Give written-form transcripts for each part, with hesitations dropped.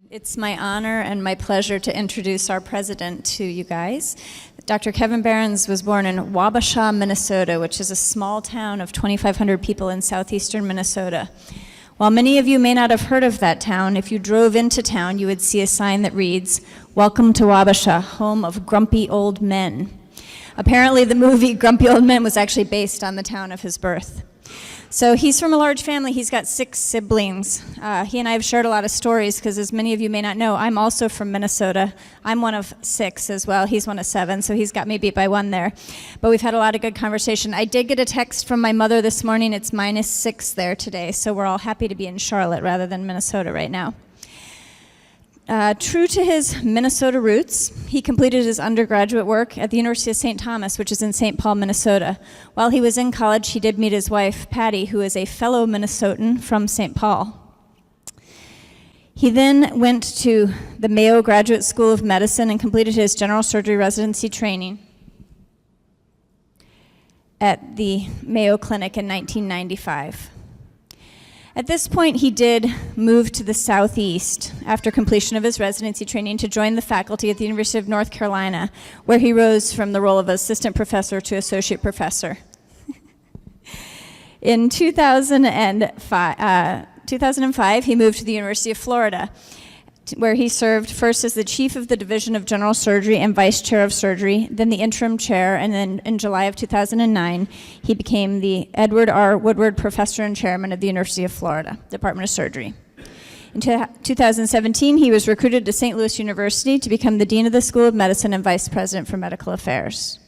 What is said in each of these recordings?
It's my honor and my pleasure to introduce our president to you guys. Dr. Kevin Behrens was born in Wabasha, Minnesota, which is a small town of 2,500 people in southeastern Minnesota. While many of you may not have heard of that town, if you drove into town, you would see a sign that reads, "Welcome to Wabasha, home of grumpy old men." Apparently the movie Grumpy Old Men was actually based on the town of his birth. So he's from a large family. He's got 6 siblings. He and I have shared a lot of stories because, as many of you may not know, I'm also from Minnesota. I'm one of 6 as well. He's one of 7, so he's got me beat by 1 there. But we've had a lot of good conversation. I did get a text from my mother this morning. It's -6 there today, so we're all happy to be in Charlotte rather than Minnesota right now. True to his Minnesota roots, he completed his undergraduate work at the University of St. Thomas, which is in St. Paul, Minnesota. While he was in college, he did meet his wife, Patty, who is a fellow Minnesotan from St. Paul. He then went to the Mayo Graduate School of Medicine and completed his general surgery residency training at the Mayo Clinic in 1995. At this point, he did move to the southeast after completion of his residency training to join the faculty at the University of North Carolina, where he rose from the role of assistant professor to associate professor. In 2005, he moved to the University of Florida, where he served first as the chief of the Division of General Surgery and vice chair of surgery, then the interim chair, and then in July of 2009, he became the Edward R. Woodward Professor and Chairman of the University of Florida, Department of Surgery. In 2017, he was recruited to St. Louis University to become the Dean of the School of Medicine and Vice President for Medical Affairs.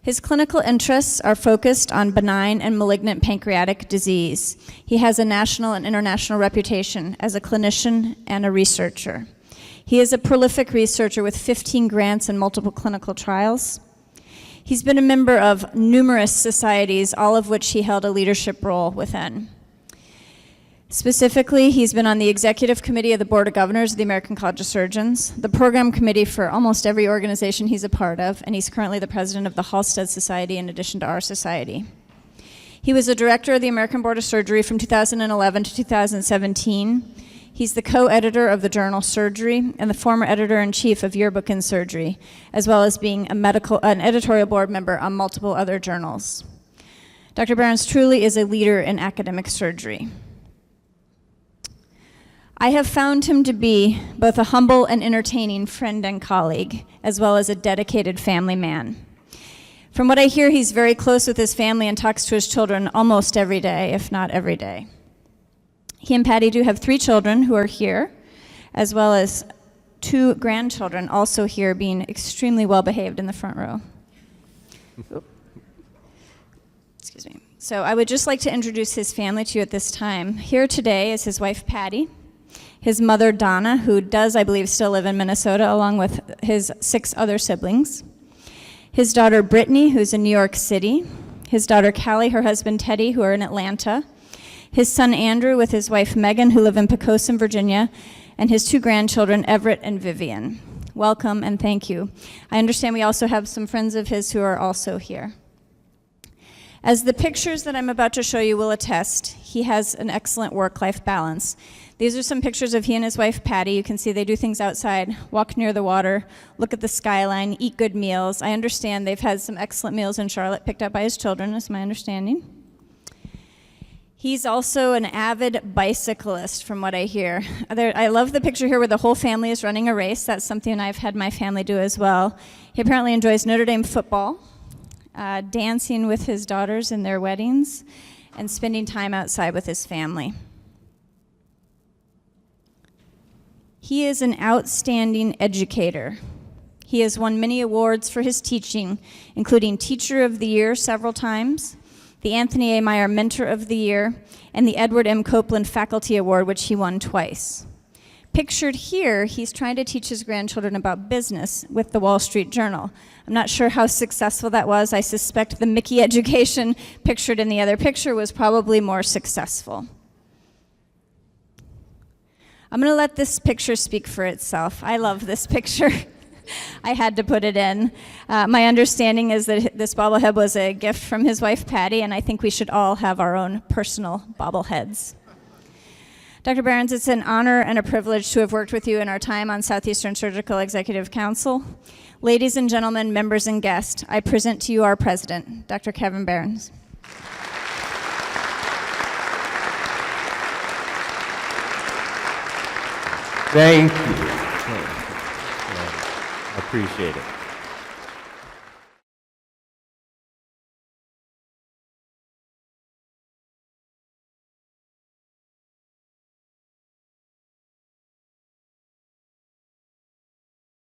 His clinical interests are focused on benign and malignant pancreatic disease. He has a national and international reputation as a clinician and a researcher. He is a prolific researcher with 15 grants and multiple clinical trials. He's been a member of numerous societies, all of which he held a leadership role within. Specifically, he's been on the executive committee of the Board of Governors of the American College of Surgeons, the program committee for almost every organization he's a part of, and he's currently the president of the Halstead Society in addition to our society. He was a director of the American Board of Surgery from 2011 to 2017. He's the co-editor of the journal Surgery and the former editor-in-chief of Yearbook in Surgery, as well as being an editorial board member on multiple other journals. Dr. Behrens truly is a leader in academic surgery. I have found him to be both a humble and entertaining friend and colleague, as well as a dedicated family man. From what I hear, he's very close with his family and talks to his children almost every day, if not every day. He and Patty do have 3 children who are here, as well as 2 grandchildren also here, being extremely well behaved in the front row. Excuse me. So I would just like to introduce his family to you at this time. Here today is his wife, Patty, his mother, Donna, who does, I believe, still live in Minnesota, along with his 6 other siblings. His daughter, Brittany, who's in New York City. His daughter, Callie, her husband, Teddy, who are in Atlanta. His son, Andrew, with his wife, Megan, who live in Pocosin, Virginia. And his 2 grandchildren, Everett and Vivian. Welcome and thank you. I understand we also have some friends of his who are also here. As the pictures that I'm about to show you will attest, he has an excellent work-life balance. These are some pictures of he and his wife, Patty. You can see they do things outside, walk near the water, look at the skyline, eat good meals. I understand they've had some excellent meals in Charlotte picked up by his children, is my understanding. He's also an avid bicyclist, from what I hear. I love the picture here where the whole family is running a race. That's something I've had my family do as well. He apparently enjoys Notre Dame football, dancing with his daughters in their weddings, and spending time outside with his family. He is an outstanding educator. He has won many awards for his teaching, including Teacher of the Year several times, the Anthony A. Meyer Mentor of the Year, and the Edward M. Copeland Faculty Award, which he won twice. Pictured here, he's trying to teach his grandchildren about business with the Wall Street Journal. I'm not sure how successful that was. I suspect the Mickey education pictured in the other picture was probably more successful. I'm going to let this picture speak for itself. I love this picture. I had to put it in. My understanding is that this bobblehead was a gift from his wife, Patty, and I think we should all have our own personal bobbleheads. Dr. Behrens, it's an honor and a privilege to have worked with you in our time on Southeastern Surgical Executive Council. Ladies and gentlemen, members and guests, I present to you our president, Dr. Kevin Behrens. Thank you. I appreciate it.